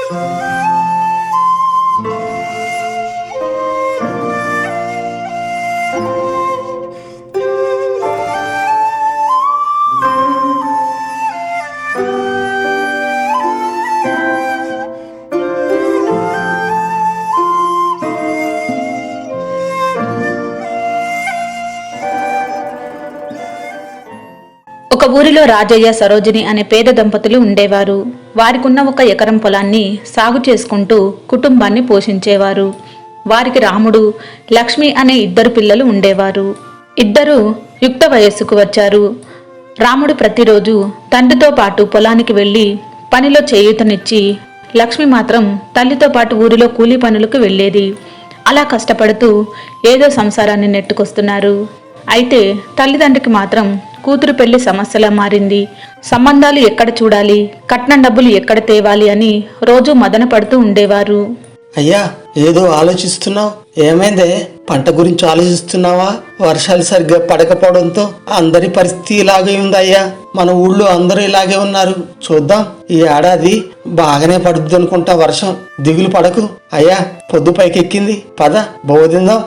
ఒక ఊరిలో రాజయ్య సరోజిని అనే పేద దంపతులు ఉండేవారు. వారికున్న 1 ఎకరం పొలాన్ని సాగు చేసుకుంటూ కుటుంబాన్ని పోషించేవారు. వారికి రాముడు, లక్ష్మి అనే 2 పిల్లలు ఉండేవారు. 2 యుక్త వయస్సుకు వచ్చారు. రాముడు ప్రతిరోజు తండ్రితో పాటు పొలానికి వెళ్లి పనిలో చేయూతనిచ్చి, లక్ష్మి మాత్రం తల్లితో పాటు ఊరిలో కూలీ పనులకు వెళ్లేది. అలా కష్టపడుతూ ఏదో సంసారాన్ని నెట్టుకొస్తున్నారు. అయితే తల్లిదండ్రికి మాత్రం కూతురు పెళ్లి సమస్యలా మారింది. సంబంధాలు ఎక్కడ చూడాలి, కట్నం డబ్బులు ఎక్కడ తేవాలి అని రోజూ మదన పడుతూ ఉండేవారు. అయ్యా, ఏదో ఆలోచిస్తున్నావు, ఏమైందే? పంట గురించి ఆలోచిస్తున్నావా? వర్షాలు సరిగ్గా పడకపోవడంతో అందరి పరిస్థితి ఇలాగే ఉందయ్యా. మన ఊళ్ళో అందరూ ఇలాగే ఉన్నారు. చూద్దాం, ఈ ఏడాది బాగానే పడుద్ది అనుకుంటా వర్షం. దిగులు పడకు అయ్యా, పొద్దు పైకెక్కింది, పద బోధిందాం.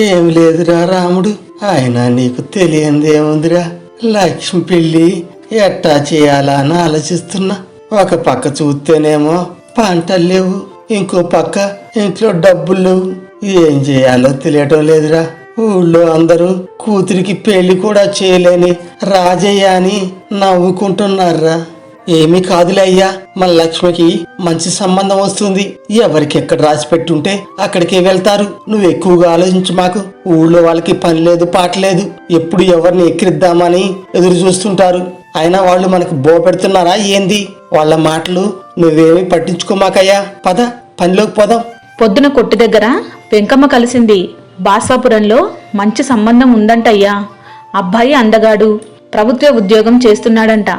ఏం లేదురా రాముడు, అయినా నీకు తెలియంది ఏముందిరా. లక్ష్మి పెళ్ళి ఎట్టా చేయాలా అని ఆలోచిస్తున్నా. ఒక పక్క చూస్తేనేమో పంటలు లేవు, ఇంకో పక్క ఇంట్లో డబ్బులు లేవు. ఏం చేయాలో తెలియటం లేదురా. ఊళ్ళో అందరూ కూతురికి పెళ్లి కూడా చేయలేని రాజయ్య అని నవ్వుకుంటున్నారా. ఏమీ కాదులే అయ్యా, మన లక్ష్మికి మంచి సంబంధం వస్తుంది. ఎవరికి ఎక్కడ రాసి పెట్టుంటే అక్కడికే వెళ్తారు. నువ్వు ఎక్కువగా ఆలోచించు మాకు. ఊళ్ళో వాళ్ళకి పని లేదు, పాట లేదు. ఎప్పుడు ఎవరిని ఎక్కిరిద్దామని ఎదురు చూస్తుంటారు. అయినా వాళ్ళు మనకు బో పెడుతున్నారా ఏంది? వాళ్ళ మాటలు నువ్వేమీ పట్టించుకోమాకయ్యా. పద, పనిలోకి పోదాం. పొద్దున కొట్టు దగ్గర వెంకమ్మ కలిసింది. బాస్వాపురంలో మంచి సంబంధం ఉందంటయ్యా. అబ్బాయి అందగాడు, ప్రభుత్వ ఉద్యోగం చేస్తున్నాడంట.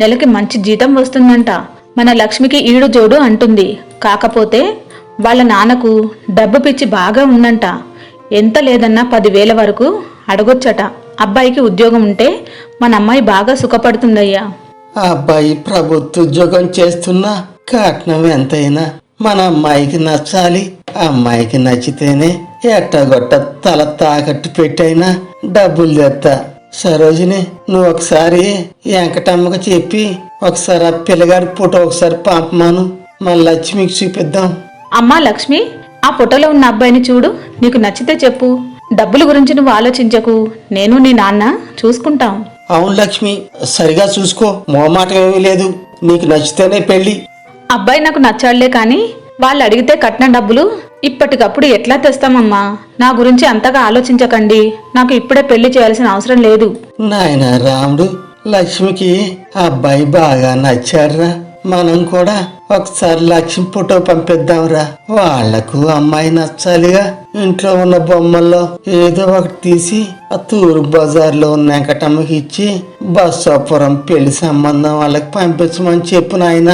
నెలకి మంచి జీతం వస్తుందంట. మన లక్ష్మికి ఈడు జోడు అంటుంది. కాకపోతే వాళ్ళ నాన్నకు డబ్బు పిచ్చి బాగా ఉందంట. ఎంత లేదన్నా 10,000 వరకు అడగొచ్చట. అబ్బాయికి ఉద్యోగం ఉంటే మన అమ్మాయి బాగా సుఖపడుతుందయ్యా. ఆ అబ్బాయి ప్రభుత్వ ఉద్యోగం చేస్తున్నా కట్నం ఎంతైనా మన అమ్మాయికి నచ్చాలి. అమ్మాయికి నచ్చితేనే ఎట్టగొట్ట తల తాకట్టు పెట్టైనా డబ్బులు తెస్తా. సరోజిని, నువ్వు ఒకసారి వెంకటమ్మకు చెప్పి ఒకసారి ఆ పిల్లగాడి ఫోటో ఒకసారి పంపమాను, మన లక్ష్మికి చూపిద్దాం. అమ్మా లక్ష్మి, ఆ ఫోటోలో ఉన్న అబ్బాయిని చూడు. నీకు నచ్చితే చెప్పు. డబ్బుల గురించి నువ్వు ఆలోచించకు. నేను నీ నాన్న చూసుకుంటాం. అవును లక్ష్మి, సరిగా చూసుకో. మోమాటం ఏమీ లేదు. నీకు నచ్చితేనే పెళ్లి. అబ్బాయి నాకు నచ్చాళ్లే కానీ వాళ్ళు అడిగితే కట్నం డబ్బులు ఇప్పటికప్పుడు ఎట్లా తెస్తామమ్మా? నా గురించి అంతగా ఆలోచించకండి. నాకు ఇప్పుడే పెళ్లి చేయాల్సిన అవసరం లేదు. నాయన రాముడు, లక్ష్మికి అబ్బాయి బాగా నచ్చాడురా. మనం కూడా ఒకసారి లక్ష్మి ఫోటో పంపిద్దాంరా. వాళ్లకు అమ్మాయి నచ్చాలిగా. ఇంట్లో ఉన్న బొమ్మల్లో ఏదో ఒకటి తీసి ఆ తూరు బజార్లో ఉన్న వెంకటమ్మకి ఇచ్చి బస్సాపురం పెళ్లి సంబంధం వాళ్ళకి పంపించమని చెప్పు నాయన.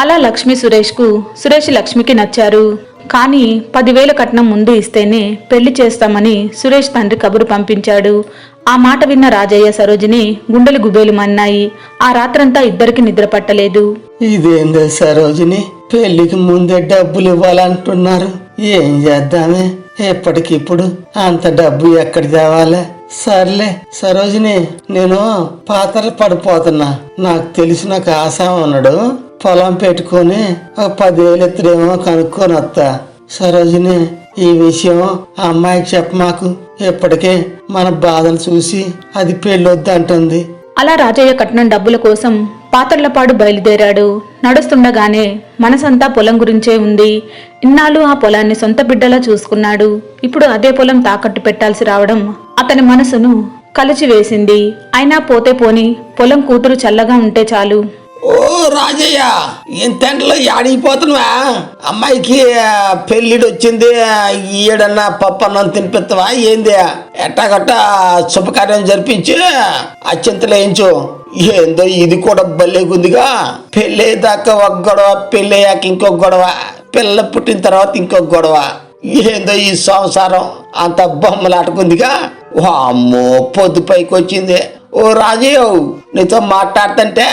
అలా లక్ష్మి సురేష్ లక్ష్మికి నచ్చారు. కానీ 10,000 కట్నం ముందు ఇస్తేనే పెళ్లి చేస్తామని సురేష్ తండ్రి కబురు పంపించాడు. ఆ మాట విన్న రాజయ్య, సరోజిని గుండెలు గుబేలు మన్నాయి. ఆ రాత్రంతా ఇద్దరికి నిద్ర పట్టలేదు. ఇదేందో సరోజిని, పెళ్లికి ముందే డబ్బులు ఇవ్వాలంటున్నారు. ఏం చేద్దామే? ఎప్పటికిప్పుడు అంత డబ్బు ఎక్కడ తేవాలే? సర్లే సరోజిని, నేను పాత్రలు పడిపోతున్నా. నాకు తెలిసిన ఒక ఆశ ఉన్నాడు, పొలం పెట్టుకుని 10,000 ఎత్తుడేమో కనుక్కొని వస్తా. సరోజిని, ఈ విషయం ఆ అమ్మాయికి చెప్పమాకు. ఎప్పటికే మన బాధలు చూసి అది పెళ్ళొద్దంటుంది. అలా రాజయ్య కట్నం డబ్బుల కోసం పాతర్లపాడు బయలుదేరాడు. నడుస్తుండగానే మనసంతా పొలం గురించే ఉంది. ఇన్నాళ్ళు ఆ పొలాన్ని సొంత బిడ్డలా చూసుకున్నాడు. ఇప్పుడు అదే పొలం తాకట్టు పెట్టాల్సి రావడం అతని మనసును కలిచివేసింది. అయినా పోతే పోని, పొలం కూతురు చల్లగా ఉంటే చాలు. ఓ రాజయ్య, ఇంతలో ఆడిపోతున్నావా? అమ్మాయికి పెళ్ళిడు వచ్చింది, ఈడన్నా పప్పు అన్నం తినిపిస్తావా ఏంది? ఎట్టాగట్టా శుభకార్యం జరిపించి అత్యంతలో వేయించు. ఏందో ఇది కూడా భలేగుందిగా. పెళ్ళేదాకా ఒక గొడవ, పెళ్ళయ్యాక ఇంకొక గొడవ, పిల్ల పుట్టిన తర్వాత ఇంకొక గొడవ. ఏందో ఈ సంసారం అంత బొమ్మలాటుకుందిగా. అమ్మో, పొద్దు పైకి వచ్చింది. ఓ రాజయ్య, నీతో మాట్లాడుతుంటే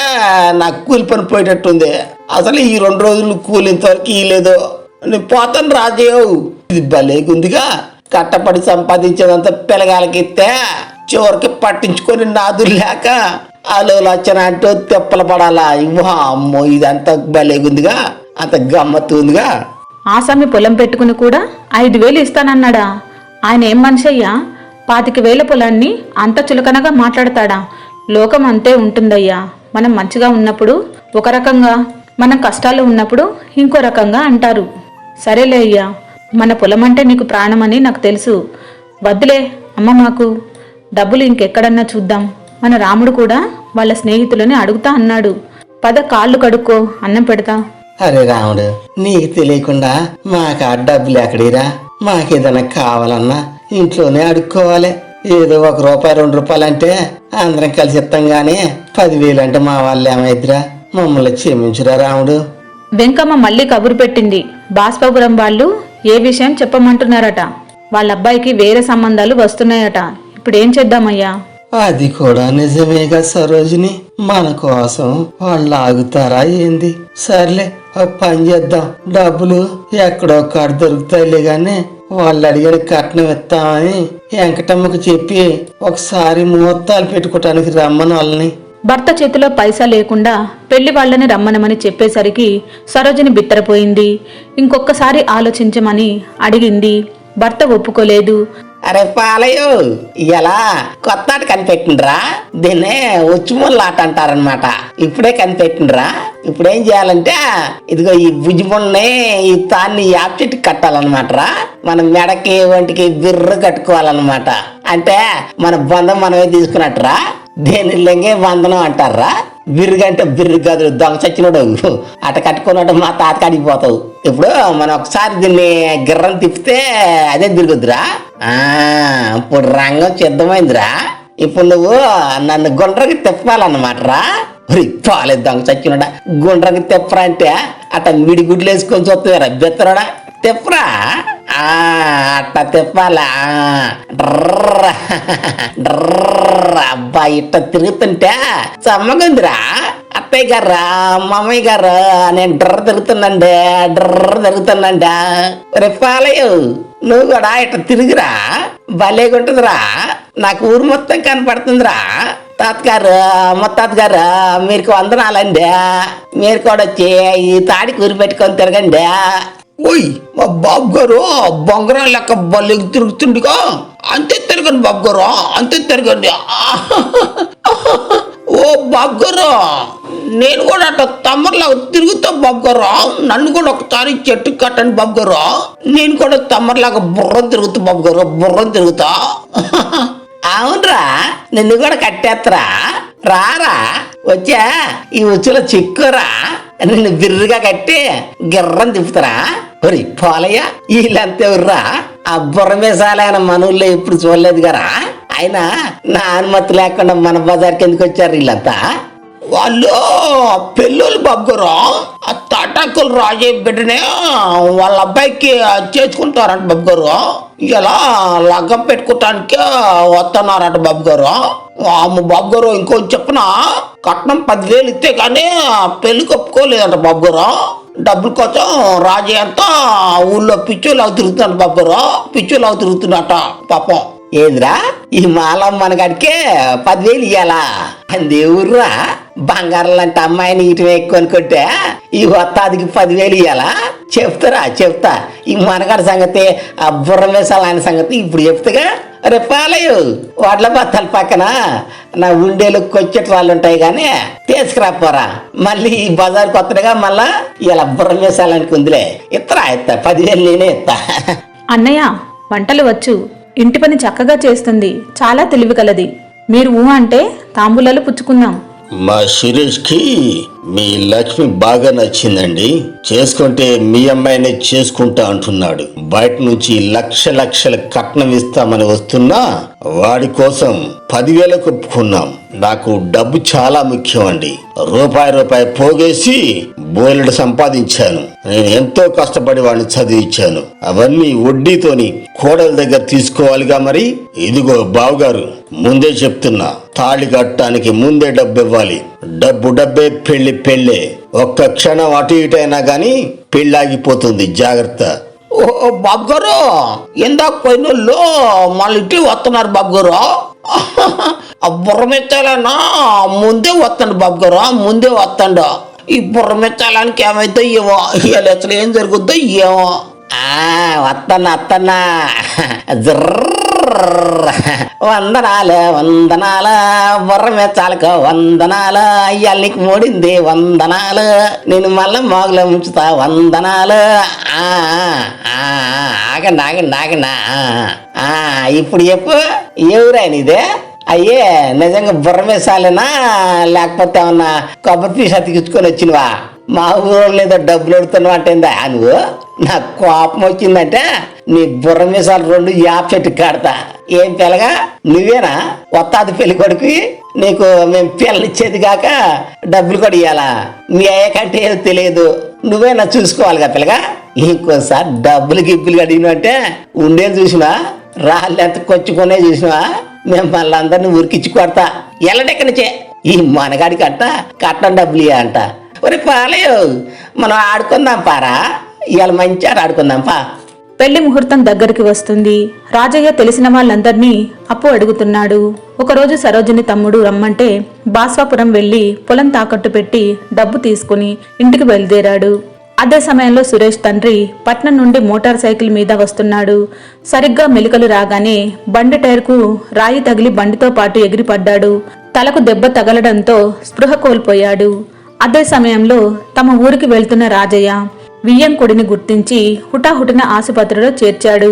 నాకు కూలి పని పోయేటట్టుంది. అసలు ఈ 2 రోజులు కూలి ఇంతవరకు ఇవ్వలేదు. నేను పోతాను రాజయ్య. ఇది భలేగుందిగా, కట్టపడి సంపాదించేదంతా పిల్లగాలకి ఇస్తే చివరికి పట్టించుకొని నాదులు లేక అలోలచ్చన అంటూ తెప్పలు పడాలా. అమ్మో, ఇదంతా భలేగుందిగా, అంత గమ్మత్తు ఉందిగా. ఆసామి పొలం పెట్టుకుని కూడా 5,000 ఇస్తానన్నాడా? ఆయన ఏం మనిషి అయ్యా? 25,000 పొలాన్ని అంత చులకనగా మాట్లాడతాడా? లోకం అంతే ఉంటుందయ్యా. మనం మంచిగా ఉన్నప్పుడు ఒక రకంగా, మనం కష్టాలు ఉన్నప్పుడు ఇంకో రకంగా అంటారు. సరేలే అయ్యా, మన పొలం అంటే నీకు ప్రాణమని నాకు తెలుసు. వద్దులే అమ్మ, మాకు డబ్బులు ఇంకెక్కడన్నా చూద్దాం. మన రాముడు కూడా వాళ్ళ స్నేహితులని అడుగుతా అన్నాడు. పద, కాళ్ళు కడుక్కో, అన్నం పెడతా. అరే రాముడు, నీకు తెలియకుండా మాకు ఆ డబ్బులు ఎక్కడిరా? మాకేదైనా కావాలన్నా ఇంట్లోనే అడుక్కోవాలి. ఏదో ₹1 ₹2 అంటే అందరం కలిసి ఇస్తాం గానీ 10,000 అంటే మా వాళ్ళు ఏమైద్దిరా? మమ్మల్ని క్షమించురా రాముడు. వెంకమ్మ మళ్ళీ కబురు పెట్టింది. బాస్పాపురం వాళ్ళు ఏ విషయం చెప్పమంటున్నారట. వాళ్ళ అబ్బాయికి వేరే సంబంధాలు వస్తున్నాయట. ఇప్పుడు ఏం చేద్దామయ్యా? అది కూడా నిజమేగా సరోజిని, మన కోసం వాళ్ళు ఆగుతారా ఏంది? సర్లే, ఒక పని చేద్దాం. డబ్బులు ఎక్కడో కాడ దొరుకుతాయిలే గాని వాళ్ళు అడిగిన కట్నం ఇస్తామని వెంకటమ్మకు చెప్పి ఒకసారి ముహూర్తాలు పెట్టుకోవటానికి రమ్మని వాళ్ళని. భర్త చేతిలో పైసా లేకుండా పెళ్లి వాళ్ళని రమ్మనమని చెప్పేసరికి సరోజిని బిత్తరపోయింది. ఇంకొకసారి ఆలోచించమని అడిగింది. భర్త ఒప్పుకోలేదు. అరే పాలయ్యో, ఇలా కొత్త ఆట కనిపెట్టిండ్రా? దీన్నే ఉచ్చుముళ్ళాట అంటారనమాట. ఇప్పుడే కనిపెట్టిండ్రా. ఇప్పుడు ఏం చేయాలంటే, ఇదిగో ఈ భుజముల్ని ఈ తాన్ని యాప్ చెట్టుకి కట్టాలన్నమాట రా. మన మెడకి ఒంటికి బిర్రు కట్టుకోవాలన్నమాట. అంటే మన బంధం మనమే తీసుకున్నట్టురా. దేని లెంగే బంధనం అంటారా. బిర్రుగంటే బిర్రు కాదు, దొంగ చచ్చినోడు. అట కట్టుకున్నట్టు మా తాత అడిగిపోతావు. ఇప్పుడు మనం ఒకసారి దీన్ని గిర్రం తిప్పితే అదే తిరుగుద్దురా. ఇప్పుడు రంగం సిద్ధమైందిరా. ఇప్పుడు నువ్వు నన్ను గుండ్రకి తిప్పాలన్నమాట రా. పాలేదు దొంగ చచ్చినోడా. గుండ్రకి తిప్పరా అంటే అట్ట మిడి గుడ్లు వేసుకొని చూస్తారా బెత్తరాడా. తిప్పరా, అట్ట తిప్పాలా. అబ్బా, ఇట్ట తిరుగుతుంటే చమ్మగుందిరా. అత్తయ్య గారా, మామయ్య గారు, నేను డ్రర్ తిరుగుతానండి. రేపాలయ్య, నువ్వు కూడా ఇట్ట తిరుగురా. భలేగుంటుందిరా. నాకు ఊరు మొత్తం కనపడుతుందిరా. తాతగారు, ముత్తాతగారు, మీరు వందనాలండి. మీరు కూడా వచ్చి ఈ తాడికి ఊరి పెట్టుకొని తిరగండి. ఓయ్, మా బాబు గారు బొంగరం లెక్క బల్లె తిరుగుతుండగా అంతే తిరగండి బాబు గారు, అంతే తిరగండి. ఓ బాబు గారు, నేను కూడా అట్లా తమ్మర్లా తిరుగుతా బాబు గారు. నన్ను కూడా ఒకసారి చెట్టు కట్టండి బాబు గారు. నేను కూడా తమ్మర్లాగా బుర్రం తిరుగుతా బాబు గారు, బుర్రం తిరుగుతా. అవునరా, నిన్ను కూడా కట్టేత్తరా. రారా, వచ్చా ఈ ఉచ్చులో చిక్కురా. నిన్ను బిర్రుగా కట్టి గిర్రం తిప్పుతారా. ఒరి పోలయ్య, వీళ్ళంతా ఎవర్రా? ఆ బుర్రమేసాలైన మనవుల్లో ఎప్పుడు చూడలేదు గారా. అయినా నా అనుమతి లేకుండా మన బజార్కి ఎందుకు వచ్చారు వీళ్ళంతా? వాళ్ళు పెళ్ళోళ్ళు బాబు గారు. ఆ తాటాకులు రాజే బిడ్డనే వాళ్ళ అబ్బాయికి చేసుకుంటారంట బాబు గారు. ఇలా లగ్గం పెట్టుకోవటానికి వస్తున్నారంట బాబు గారు. అమ్మ బాబు గారు, ఇంకొంచెం చెప్పిన కట్నం 10,000 ఇస్తే కానీ పెళ్లి కప్పుకోలేదంట బాబు గారు. డబ్బుల కోసం రాజే అంతా ఊళ్ళో పిచ్చోలాగా తిరుగుతున్నాడు బాబు గారు. పిచ్చోలాగా తిరుగుతున్నట పాపం. ఏదిరా, ఈ మాలం మనగాడికే 10,000 ఇయ్యాలా? అంది ఊర్రా. బంగారం లాంటి అమ్మాయిని ఇటు ఎక్కువ అనుకుంటే ఈ వత్తాదికి 10,000 ఇయ్యాలా? చెప్తా. ఈ మనగాడి సంగతి, ఆ బుర్ర వేసాలని సంగతి ఇప్పుడు చెప్తాగా. రేపాలయ్య, వాడ్ల బత్తాల పక్కన నా ఉండేలు కొచ్చేటి వాళ్ళు ఉంటాయి కానీ తీసుకురాపోరా. మళ్ళీ ఈ బజార్ కొత్తగా మళ్ళా ఇలా బుర్ర వేసాలనికి ఉందిలే. ఇస్తా 10,000 నేనే ఇస్తా. అన్నయ్య, వంటలు వచ్చు, ఇంటి పని చక్కగా చేస్తుంది, చాలా తెలివి కలది. మీరు ఊ అంటే తాంబూలాలు పుచ్చుకుందాం. మా సురేష్కి మీ లక్ష్మి బాగా నచ్చిందండి. చేసుకుంటే మీ అమ్మాయిని చేసుకుంటా అంటున్నాడు. బయట నుంచి లక్షల కట్నం ఇస్తామని వస్తున్నా వాడి కోసం 10,000 ఒప్పుకున్నాం. నాకు డబ్బు చాలా ముఖ్యం అండి. రూపాయి పోగేసి బోలెడు సంపాదించాను. నేను ఎంతో కష్టపడి వాడిని చదివించాను. అవన్నీ వడ్డీతోని కోడల దగ్గర తీసుకోవాలిగా మరి. ఇదిగో బావగారు, ముందే చెప్తున్నా, తాళి కట్టడానికి ముందే డబ్బు ఇవ్వాలి. డబ్బే పెళ్ళే. ఒక్క క్షణం అటు ఇటు అయినా గాని పెళ్ళాగిపోతుంది, జాగ్రత్త. ఓ బాబు గారు, ఇందాక పోయినోళ్ళు మళ్ళీ ఇటు వస్తున్నారు బాబు గారు. బుర్రమెత్తాలన్నా ముందే వస్తాడు బాబు గారు, ముందే వస్తాడు. ఈ బుర్రమెత్తాలానికి ఏమైతే ఏమో, ఇవాళ అసలు ఏం జరుగుద్దో ఏమో. వస్తానా వందనాలు బుర్రమెచ్చాలకు వందనాలు. ఇవాళ నీకు మూడింది వందనాలు. నేను మళ్ళీ మాగులో ఉంచుతా వందనాలు. ఆగండి. ఇప్పుడు చెప్పు, ఎవరైనా ఇదే? అయ్యే నిజంగా బుర్రమేసాలేనా, లేకపోతే ఏమన్నా కొబ్బరి పీస్ అతికించుకొని వచ్చినవా? మా ఊళ్ళో ఏదో డబ్బులు అడుగుతున్నావు అంటేందా నువ్వు? నాకు కోపం వచ్చిందంటే నీ బుర్రమీసాలు 2 యాప చెట్టు కాడతా. ఏం పిల్లగా నువ్వేనా వస్తాది పెళ్లి కొడుకు? నీకు మేము పిల్లనిచ్చేది కాక డబ్బులు కూడా ఇవ్వాలా? మీ అయ్య కంటే ఏదో తెలియదు, నువ్వేనా చూసుకోవాలిగా పిల్లగా. ఇంకోసారి డబ్బులు గిబ్బులు అడిగిన అంటే ఉండేది చూసినా, రాళ్ళు ఎంత కొచ్చుకునే చూసినా, మేము మళ్ళీ అందరినీ ఉరికిచ్చి కొడతా. ఎల్లడెక్కడి నుంచే ఈ మనగాడికి కట్నం డబ్బులు ఇయ్య అంట. ఒరే పాలయ్య, మనం ఆడుకుందాం పారా, ఇవాళ మంచి ఆట ఆడుకుందాం పా. పెళ్లి ముహూర్తం దగ్గరికి వస్తుంది. రాజయ్య తెలిసిన వాళ్ళందర్నీ అప్పు అడుగుతున్నాడు. ఒకరోజు సరోజిని తమ్ముడు రమ్మంటే బాస్వాపురం వెళ్లి పొలం తాకట్టు పెట్టి డబ్బు తీసుకుని ఇంటికి బయలుదేరాడు. అదే సమయంలో సురేష్ తండ్రి పట్నం నుండి మోటార్ సైకిల్ మీద వస్తున్నాడు. సరిగ్గా మెలికలు రాగానే బండి టైర్కు రాయి తగిలి బండితో పాటు ఎగిరిపడ్డాడు. తలకు దెబ్బ తగలడంతో స్పృహ కోల్పోయాడు. అదే సమయంలో తమ ఊరికి వెళ్తున్న రాజయ్య వియ్యంకుడిని గుర్తించి హుటాహుటిన ఆసుపత్రిలో చేర్చాడు.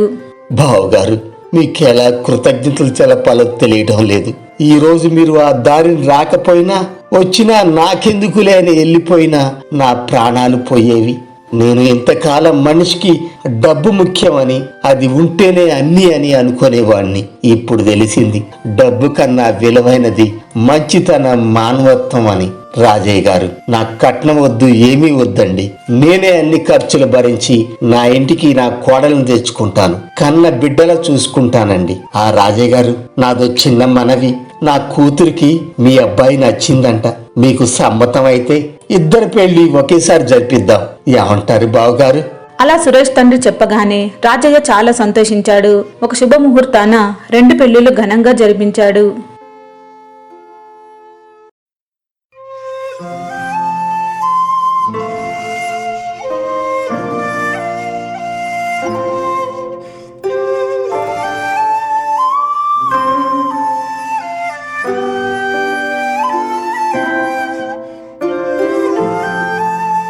బావగారు, మీకెలా కృతజ్ఞతలు తెలపాలో తెలియడం లేదు. ఈ రోజు మీరు ఆ దారిని రాకపోయినా, వచ్చినా నాకెందుకులే అని వెళ్ళిపోయినా నా ప్రాణాలు పోయేవి. నేను ఇంతకాలం మనిషికి డబ్బు ముఖ్యమని, అది ఉంటేనే అన్నీ అని అనుకునేవాణ్ణి. ఇప్పుడు తెలిసింది డబ్బు కన్నా విలువైనది మంచితనం, మానవత్వం అని. రాజయ్య గారు, నా కట్నం వద్దు, ఏమీ వద్దండి. నేనే అన్ని ఖర్చులు భరించి నా ఇంటికి నా కోడలను తెచ్చుకుంటాను, కన్న బిడ్డల చూసుకుంటానండి. ఆ రాజయ్య గారు, నాదో చిన్న మనవి. నా కూతురికి మీ అబ్బాయి నచ్చిందంట. మీకు సమ్మతం అయితే ఇద్దరు పెళ్లి ఒకేసారి జరిపిద్దాం. ఏమంటారు బావగారు? అలా సురేష్ తండ్రి చెప్పగానే రాజయ్య చాలా సంతోషించాడు. ఒక శుభముహూర్తాన 2 పెళ్లిళ్లు ఘనంగా జరిపించాడు.